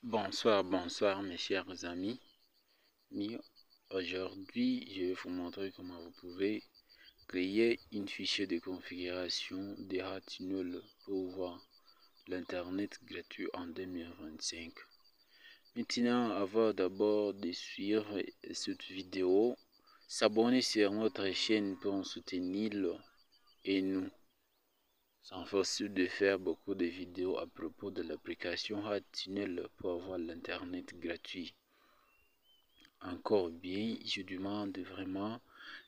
Bonsoir mes chers amis. Aujourd'hui, je vais vous montrer comment vous pouvez créer une fichier de configuration de HTML pour voir l'internet gratuit en 2025. Maintenant, avant d'abord de suivre cette vidéo, s'abonner sur notre chaîne pour nous soutenir et nous s'efforce de faire beaucoup de vidéos à propos de l'application HTML pour avoir l'internet gratuit. Encore bien, je demande vraiment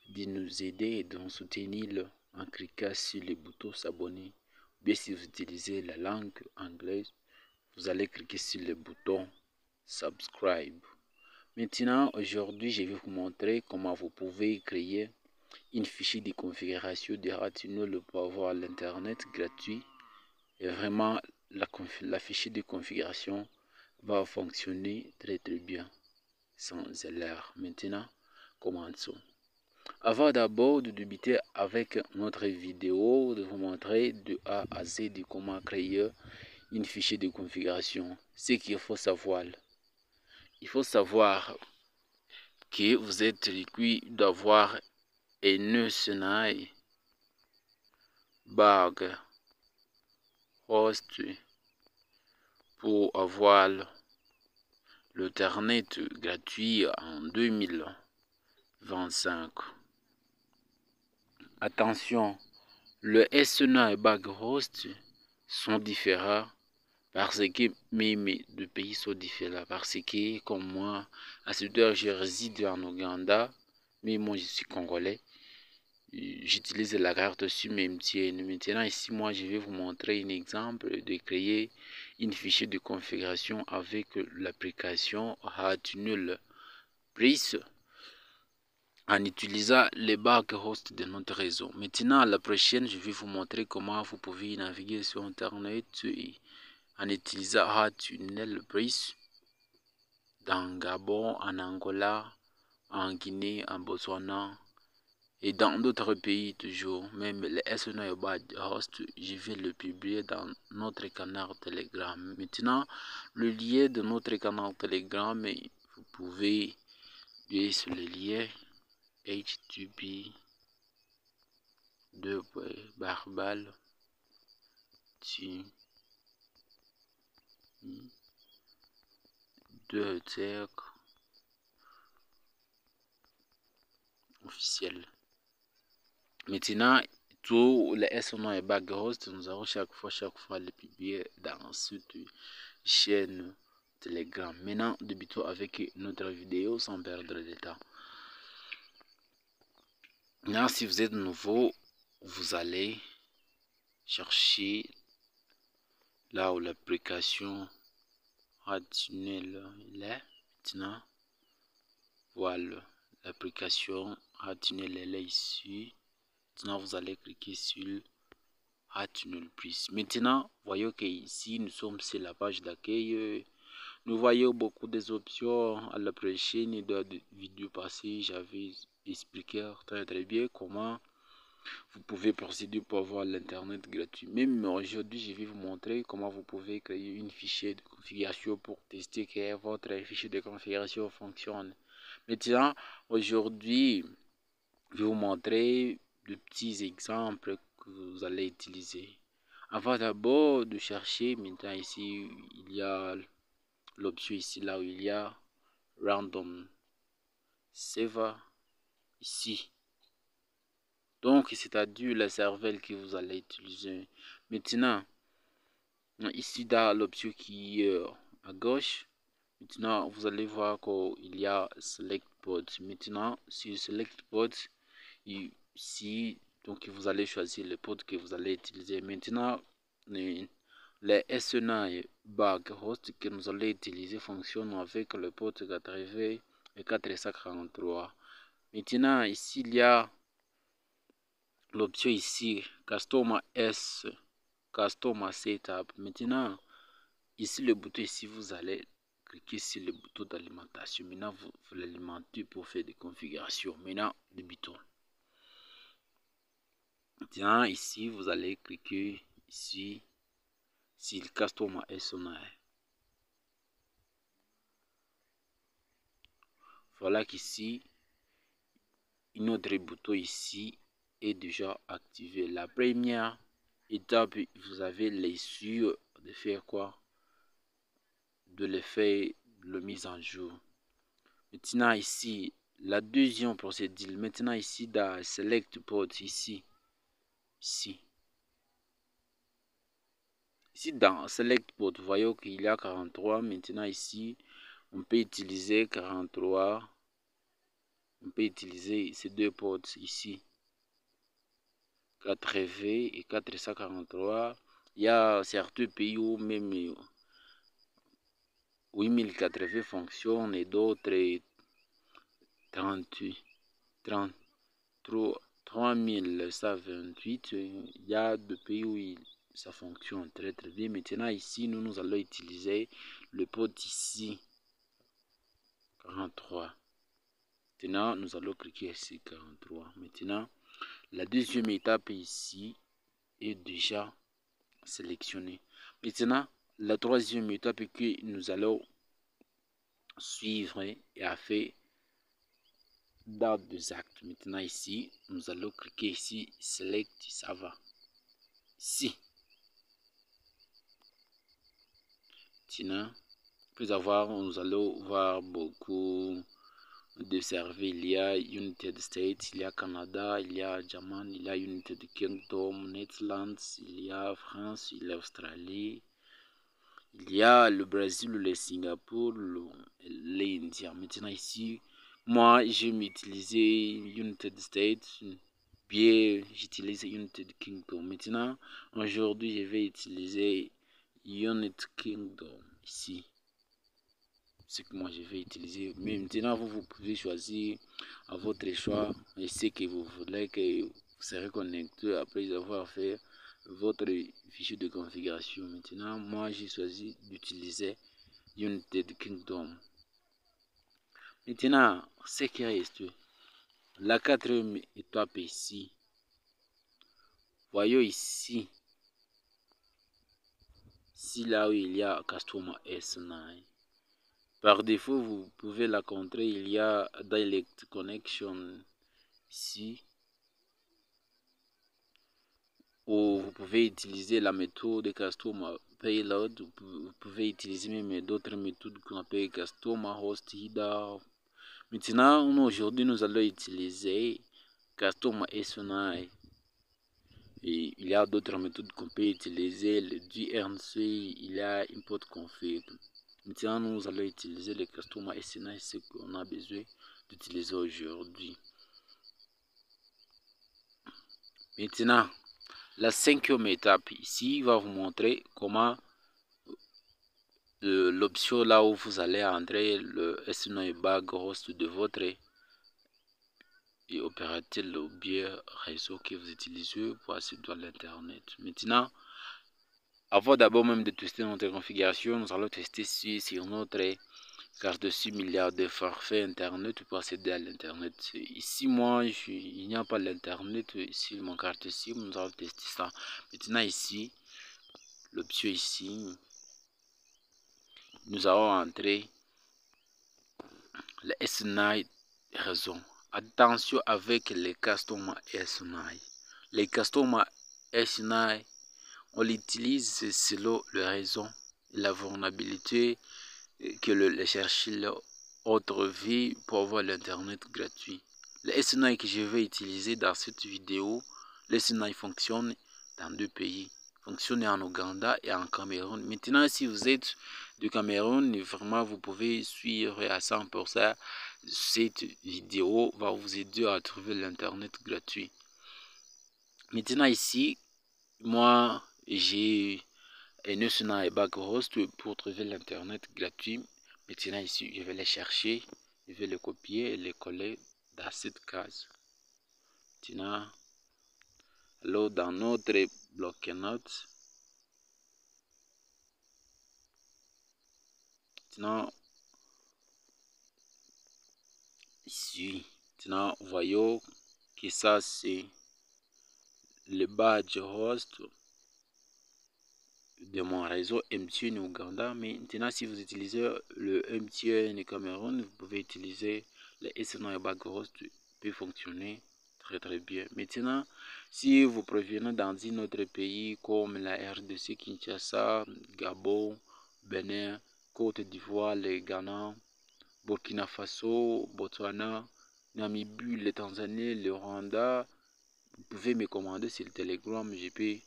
de nous aider et de nous soutenir en cliquant sur le bouton s'abonner. Bien, si vous utilisez la langue anglaise, vous allez cliquer sur le bouton subscribe. Maintenant, aujourd'hui, je vais vous montrer comment vous pouvez créer une fichier de configuration de HTML pour avoir l'internet gratuit. Et vraiment, la fichier de configuration va fonctionner très bien, sans erreur. Maintenant, commençons. Avant d'abord de débuter avec notre vidéo, de vous montrer de A à Z de comment créer une fichier de configuration, ce qu'il faut savoir. Il faut savoir que vous êtes requis d'avoir un SNI bug host pour avoir l'internet gratuit en 2025. Attention, le SNA et bug host sont différents parce que même deux pays sont différents. Parce que comme moi, à cette heure, je réside en Ouganda, mais moi je suis congolais. J'utilise la carte SIM MTN. Maintenant ici, moi je vais vous montrer un exemple de créer une fichier de configuration avec l'application HTML Plus en utilisant les bug host de notre réseau. Maintenant, la prochaine, je vais vous montrer comment vous pouvez naviguer sur Internet en utilisant HTML Plus dans Gabon, en Angola, en Guinée, en Botswana et dans d'autres pays toujours. Même le SNA bug host, je vais le publier dans notre canal Telegram. Maintenant, le lien de notre canal Telegram, vous pouvez aller sur le lien http barbal officiel. Maintenant, tous les SNA et bug host, nous allons chaque fois les publier dans cette chaîne Telegram. Maintenant, débutons avec notre vidéo sans perdre de temps. Maintenant, si vous êtes nouveau, vous allez chercher là où l'application HTML est. Maintenant, voilà, l'application HTML est ici. Maintenant, vous allez cliquer sur HTML+. Maintenant, voyez que ici, nous sommes sur la page d'accueil. Nous voyons beaucoup des options. À la prochaine vidéo passée, j'avais expliqué très bien comment vous pouvez procéder pour avoir l'internet gratuit. Même aujourd'hui, je vais vous montrer comment vous pouvez créer une fichier de configuration pour tester que votre fichier de configuration fonctionne. Maintenant, aujourd'hui, je vais vous montrer de petits exemples que vous allez utiliser. Avant d'abord de chercher, maintenant ici, il y a l'option ici, là où il y a Random Server, ici. Donc, c'est-à-dire la cervelle que vous allez utiliser. Maintenant, ici dans l'option qui est à gauche, maintenant vous allez voir qu'il y a Select Pod. Maintenant, sur Select Pod, ici, donc vous allez choisir le pod que vous allez utiliser. Maintenant, les SNA bug host que nous allons utiliser fonctionnent avec le pod 80 et 443. Maintenant, ici, il y a l'option ici, Customer Setup. Maintenant, ici, le bouton ici, vous allez cliquer sur le bouton d'alimentation. Maintenant, vous l'alimentez pour faire des configurations. Maintenant, débutons. Maintenant, ici, vous allez cliquer ici sur Customer SNI. voilà qu'ici, une autre bouton ici est déjà activé. La première étape, vous avez l'issue de faire quoi? De le faire la mise en jour. Maintenant ici, la deuxième procédure. Maintenant ici dans Select Port ici, ici dans Select Port, vous voyez qu'il y a 43. Maintenant ici, on peut utiliser 43. On peut utiliser ces deux ports ici. 4V et 443. Il y a certains pays où même 8080 fonctionne et d'autres 38, 33, 3128. Il y a des pays où ça fonctionne très bien. Maintenant ici, nous allons utiliser le port ici 43. Maintenant, nous allons cliquer ici 43. Maintenant, la deuxième étape ici est déjà sélectionnée. Maintenant, la troisième étape que nous allons suivre et à faire date des actes. Maintenant ici, nous allons cliquer ici, select, ça va. Ici. Maintenant, nous allons voir beaucoup de serveurs. Il y a United States, il y a Canada, il y a German, il y a United Kingdom, Netherlands, il y a France, il y a Australie, il y a le Brésil, le Singapour, l'Inde. Maintenant ici, moi, je vais utiliser United States, bien j'utilise United Kingdom. Maintenant, aujourd'hui, je vais utiliser United Kingdom ici. C'est que moi je vais utiliser. Mais maintenant, vous pouvez choisir à votre choix et ce que vous voulez que vous serez connecté après avoir fait votre fichier de configuration. Maintenant, moi j'ai choisi d'utiliser United Kingdom. Maintenant, ce qui reste, la quatrième étape ici. Voyons ici, là où il y a Customer S9. Par défaut, vous pouvez la contrer. Il y a Direct Connection ici. Ou vous pouvez utiliser la méthode Customer Payload. Vous pouvez utiliser même d'autres méthodes qu'on appelle Customer Host Header. Maintenant, aujourd'hui, nous allons utiliser Customer S9. Et il y a d'autres méthodes qu'on peut utiliser, le DRC, il y a import config. Maintenant, nous allons utiliser le Customer S9, ce qu'on a besoin d'utiliser aujourd'hui. Maintenant, la cinquième étape ici va vous montrer comment l'option là où vous allez entrer le S9 bag host de votre opérateur ou bien réseau que vous utilisez pour accéder à l'internet. Maintenant, avant d'abord même de tester notre configuration, nous allons tester sur notre carte de 6 milliards de forfaits internet pour accéder à l'internet. Ici, moi, il n'y a pas l'internet sur mon carte SIM. Nous allons tester ça. Maintenant, ici, l'option ici, nous allons entrer le S9 réseau. Attention avec les Customer S9. Les Customer S9, on l'utilise selon le réseau et la vulnérabilité que le chercheur autre vie pour avoir l'internet gratuit. Le S9 que je vais utiliser dans cette vidéo, le S9 fonctionne dans deux pays. Fonctionne en Ouganda et en Cameroun. Maintenant, si vous êtes du Cameroun, vraiment vous pouvez suivre à 100%. Cette vidéo va vous aider à trouver l'internet gratuit. Maintenant ici, moi j'ai un S9 bag host pour trouver l'internet gratuit. Maintenant ici, je vais les chercher, je vais le copier et le coller dans cette case. Maintenant, alors dans notre bloc-notes, maintenant ici, maintenant voyons que ça c'est le badge host de mon réseau MTN Ouganda. Mais maintenant, si vous utilisez le MTN Cameroun, vous pouvez utiliser les SNA et Baghost peut fonctionner très bien. Maintenant, si vous provenez dans un autre pays comme la RDC, Kinshasa, Gabon, Bénin, Côte d'Ivoire, le Ghana, Burkina Faso, Botswana, Namibie, le Tanzanie, le Rwanda, vous pouvez me commander sur le Telegram. Je peux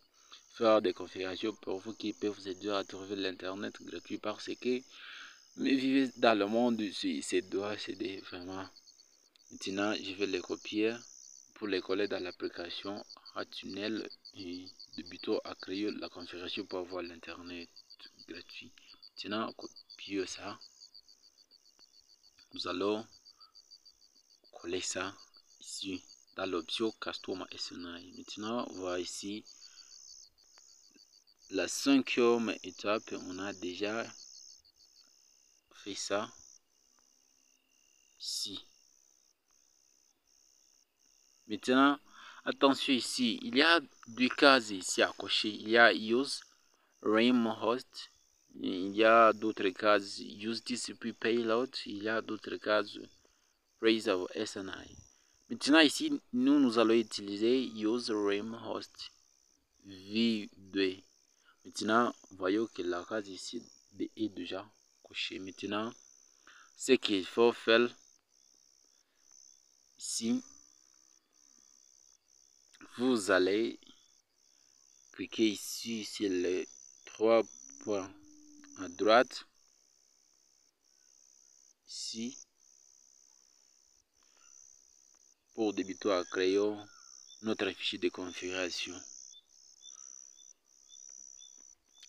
faire des configurations pour vous qui peuvent vous aider à trouver l'internet gratuit parce que vivre dans le monde, c'est doit, c'est vraiment. Maintenant, je vais les copier pour les coller dans l'application Tunnel et de buto à créer la configuration pour avoir l'internet gratuit. Maintenant, copier ça. Nous allons coller ça ici dans l'option Customer SNI. Maintenant, on voit ici la 5e étape. On a déjà fait ça ici. Maintenant, attention ici, il y a deux cases ici à cocher. Il y a Use RIM Host. Il y a d'autres cases Use TCP Payload. Il y a d'autres cases Raise of SNI. Maintenant ici, nous allons utiliser Use RIM Host V2. Maintenant, voyons que la case ici est déjà cochée. Maintenant, ce qu'il faut faire ici, vous allez cliquer ici sur les 3 points à droite, ici, pour débuter à créer notre fichier de configuration.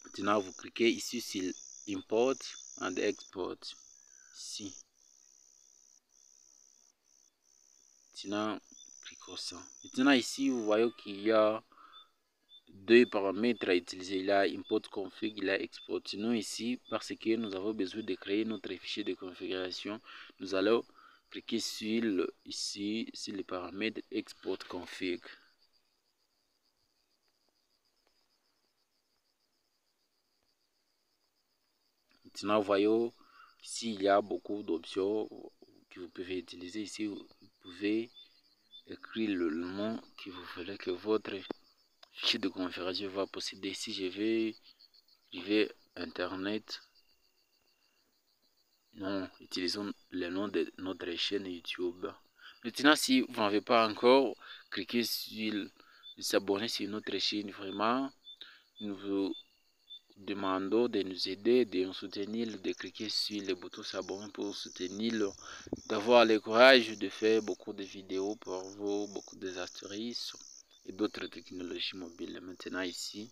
Maintenant, vous cliquez ici sur Import and Export, ici. Maintenant, cliquez ça. Maintenant, ici, vous voyez qu'il y a deux paramètres à utiliser. Il y a import config, il y a export. Sinon ici, parce que nous avons besoin de créer notre fichier de configuration, nous allons cliquer sur ici sur le paramètre export config. Maintenant, voyons ici il y a beaucoup d'options que vous pouvez utiliser. Ici, vous pouvez écrire le nom que vous voulez que votre fichier de configuration va posséder. Si je vais Internet, non, utilisons le nom de notre chaîne YouTube. Maintenant, si vous n'avez pas encore cliqué sur s'abonner sur notre chaîne, vraiment, nous vous demandons de nous aider, de nous soutenir, de cliquer sur le bouton s'abonner pour soutenir, d'avoir le courage de faire beaucoup de vidéos pour vous, beaucoup d'astuces et d'autres technologies mobiles. Maintenant, ici,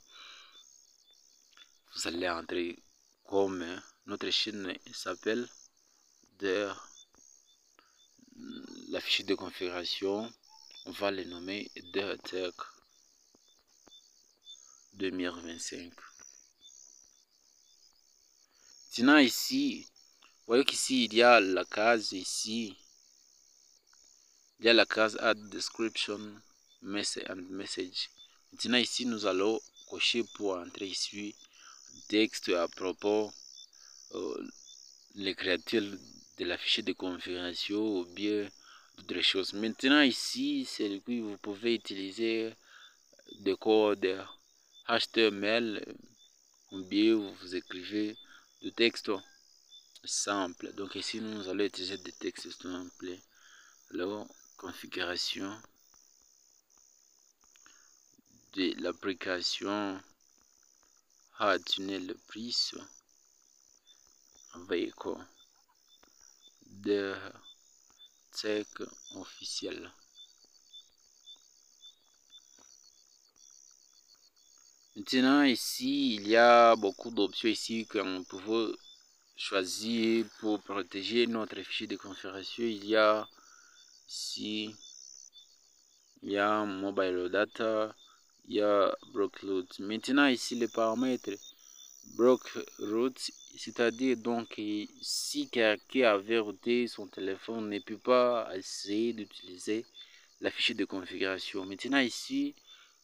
vous allez entrer comme notre chaîne s'appelle la fichier de configuration, on va le nommer DERTech 2025. Maintenant ici, vous voyez qu'ici il y a la case ici, il y a la case Add Description, Message and Message. Maintenant ici nous allons cocher pour entrer ici texte à propos les créatures de la fichier de configuration ou bien d'autres choses. Maintenant ici, c'est le que vous pouvez utiliser des codes HTML ou bien vous écrivez du texte simple. Donc ici, nous allons utiliser des textes simples. Alors, configuration de l'application Tunnel Plus avec de tech officiel. Maintenant ici, il y a beaucoup d'options ici qu'on peut choisir pour protéger notre fichier de configuration. Il y a ici, il y a mobile data, il y a block root. Maintenant ici les paramètres block root, c'est-à-dire donc si quelqu'un a verrouillé son téléphone ne peut pas essayer d'utiliser la fichier de configuration. Maintenant ici,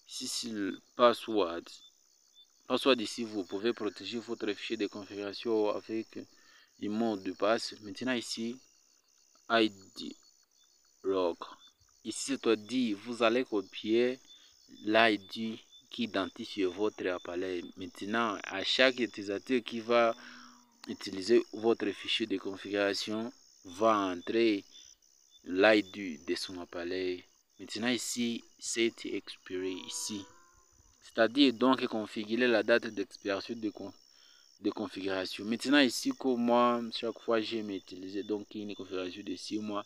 si le password ici, vous pouvez protéger votre fichier de configuration avec un mot de passe. Maintenant ici, log. Ici, c'est-à-dire, vous allez copier l'ID qui identifie votre appareil. Maintenant, à chaque utilisateur qui va utiliser votre fichier de configuration, va entrer l'ID de son appareil. Maintenant, ici, set expiry ici. C'est-à-dire, donc, configurer la date d'expiration de configuration. Maintenant, ici, comme moi, chaque fois, j'aime utiliser donc une configuration de 6 mois.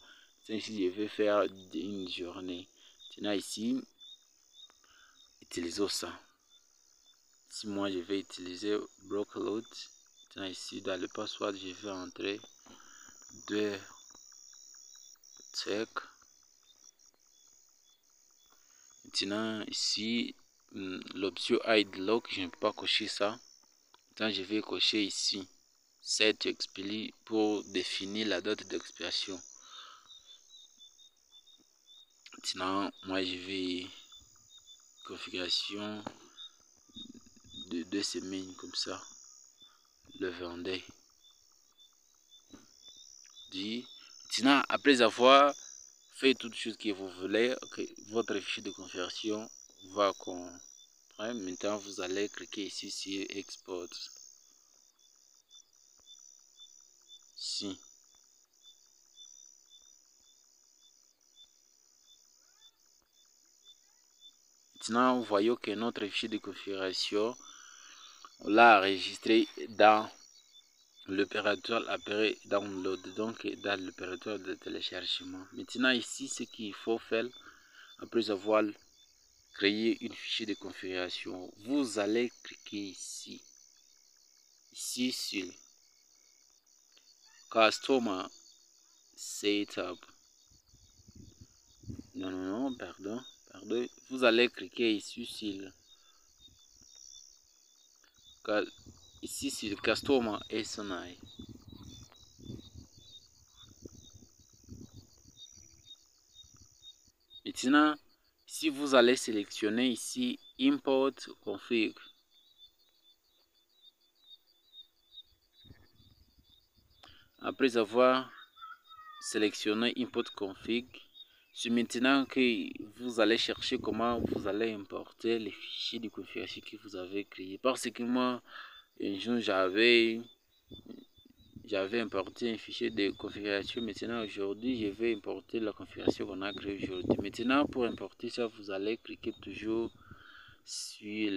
Ici, je vais faire une journée. Maintenant, ici, utilisons ça. Si moi, je vais utiliser block load. Maintenant, ici, dans le password, je vais entrer 2 check. Maintenant, ici, l'option hide lock, je ne peux pas cocher ça. Maintenant, je vais cocher ici set expli pour définir la date d'expiration. Maintenant, moi, je vais configuration de 2 semaines comme ça. Le vendait. Maintenant, après avoir fait toutes choses que vous voulez, votre fichier de configuration va comprendre. Maintenant, vous allez cliquer ici sur export. Ici. Maintenant, vous voyez que notre fichier de configuration, on l'a enregistré dans l'opérateur appelé download, donc dans l'opérateur de téléchargement. Maintenant, ici, ce qu'il faut faire, après avoir créé une fichier de configuration, vous allez cliquer ici sur Customer Setup. Non, pardon. Vous allez cliquer ici sur Customer SNI. Maintenant, si vous allez sélectionner ici Import Config. Après avoir sélectionné Import Config, c'est maintenant que vous allez chercher comment vous allez importer les fichiers de configuration que vous avez créés. Parce que moi, un jour, j'avais importé un fichier de configuration. Maintenant, aujourd'hui, je vais importer la configuration qu'on a créée aujourd'hui. Maintenant, pour importer ça, vous allez cliquer toujours sur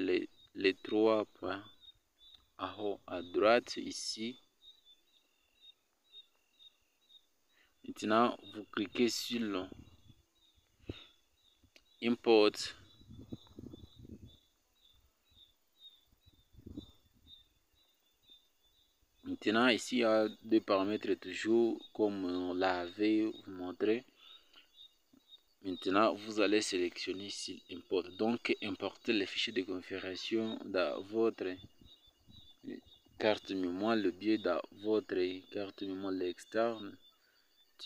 les 3 points en haut à droite ici. Maintenant, vous cliquez sur le Import. Maintenant, ici, il y a des paramètres toujours comme on l'avait montré. Maintenant, vous allez sélectionner ici Import. Donc, importer les fichiers de configuration dans votre carte mémoire, le biais dans votre carte mémoire externe.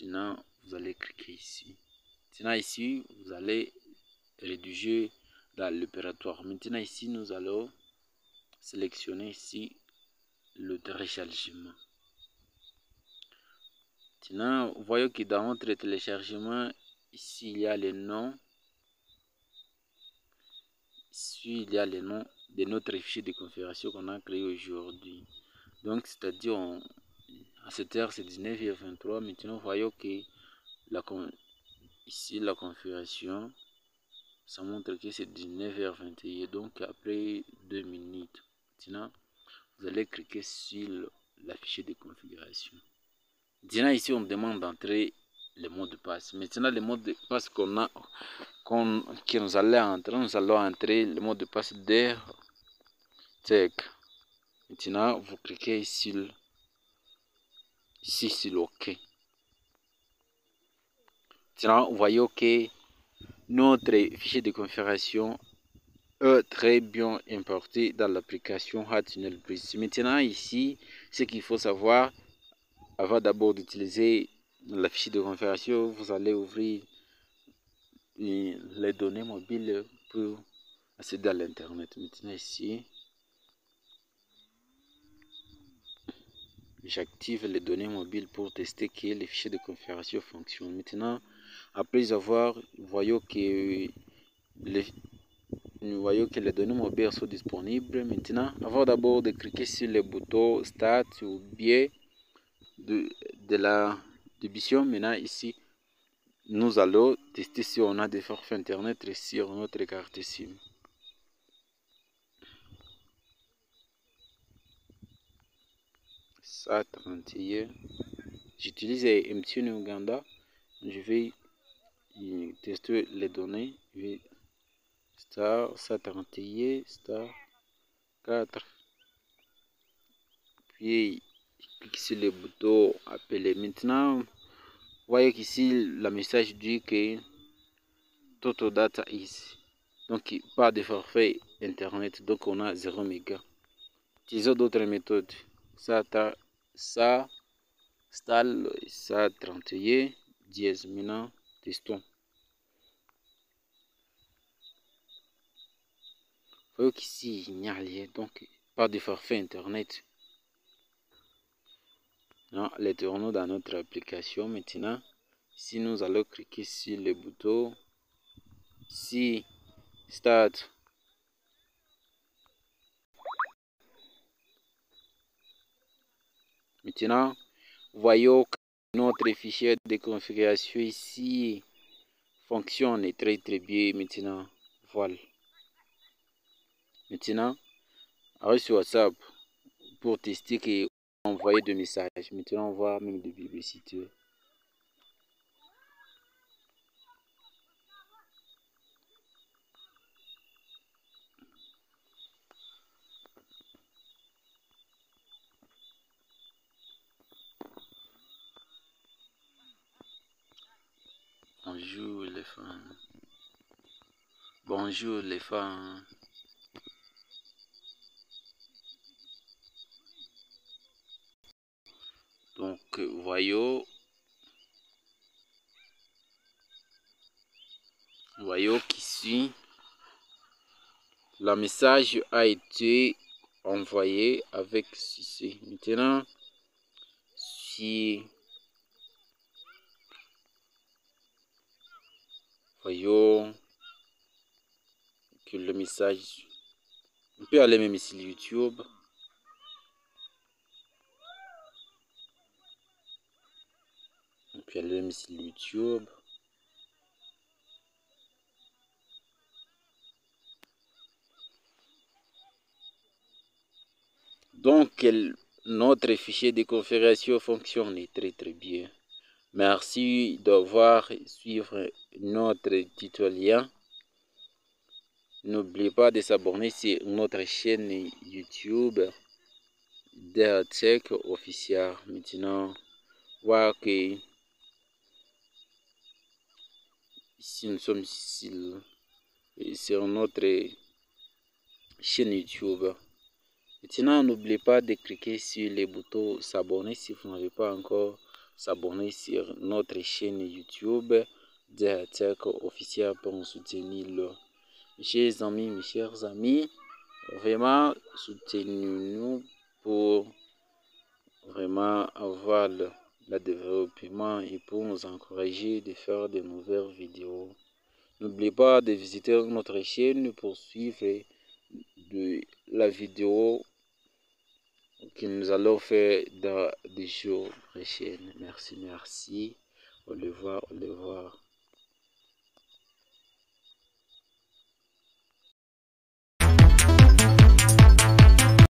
Maintenant, vous allez cliquer ici. Maintenant, ici, vous allez rédiger dans l'opératoire. Maintenant, ici, nous allons sélectionner ici le téléchargement. Maintenant, vous voyez que dans notre téléchargement, ici, il y a les noms. Ici, il y a les noms de notre fichier de configuration qu'on a créé aujourd'hui. Donc, c'est-à-dire, à cette heure, c'est 19h23. Maintenant, vous voyez que ici, la configuration, ça montre que c'est 19h21. Donc, après 2 minutes. Maintenant, vous allez cliquer sur la fichier de configuration. Maintenant, ici, on demande d'entrer le mot de passe. Maintenant, le mot de passe que nous allons entrer le mot de passe de tech. Maintenant, vous cliquez ici sur OK. Maintenant, vous voyez que notre fichier de configuration est très bien importé dans l'application HardTunnel Plus. Maintenant, ici, ce qu'il faut savoir, avant d'abord d'utiliser la fichier de configuration, vous allez ouvrir les données mobiles pour accéder à l'internet. Maintenant, ici, j'active les données mobiles pour tester que les fichiers de configuration fonctionnent. Maintenant, Après avoir, voyons que les données mobiles sont disponibles. Maintenant, avant d'abord de cliquer sur le bouton Start ou bien de la division, maintenant ici, nous allons tester si on a des forfaits internet sur notre carte SIM. Ça, 31. J'utilise MTN Uganda. Je vais tester les données. Je vais star 131 star 4. Puis je clique sur le bouton appeler. Maintenant, vous voyez qu'ici le message dit que total data is. Donc pas de forfait internet. Donc on a 0 mégas. Utilisons d'autres méthodes. Ça installe ça 31 dièse. Maintenant, testons. Vous voyez qu'ici il n'y a rien. Donc pas de forfait internet. Non, retournons dans notre application maintenant. Si nous allons cliquer sur le bouton si Start. Maintenant, voyons que notre fichier de configuration ici fonctionne très bien. Maintenant, voilà. Maintenant, allez sur WhatsApp pour tester et envoyer des messages. Maintenant, on voit même des publicités. Bonjour les femmes. Bonjour les femmes. Donc, voyons qu'ici, le message a été envoyé avec ceci. Maintenant, si voyons que le message, on peut aller même sur YouTube. On peut aller même sur YouTube. Donc, notre fichier de configuration fonctionne très bien. Merci d'avoir suivi notre tutoriel. N'oubliez pas de s'abonner sur notre chaîne YouTube DRTech officiel. Maintenant, voir que ici nous sommes sur notre chaîne YouTube. Maintenant, n'oubliez pas de cliquer sur le bouton s'abonner si vous n'avez pas encore s'abonné sur notre chaîne YouTube DRTech officiel pour nous soutenir. Mes chers amis, vraiment soutenez-nous pour vraiment avoir le développement et pour nous encourager de faire de nouvelles vidéos. N'oubliez pas de visiter notre chaîne pour suivre la vidéo que nous allons faire dans des jours prochains. Merci. Au revoir.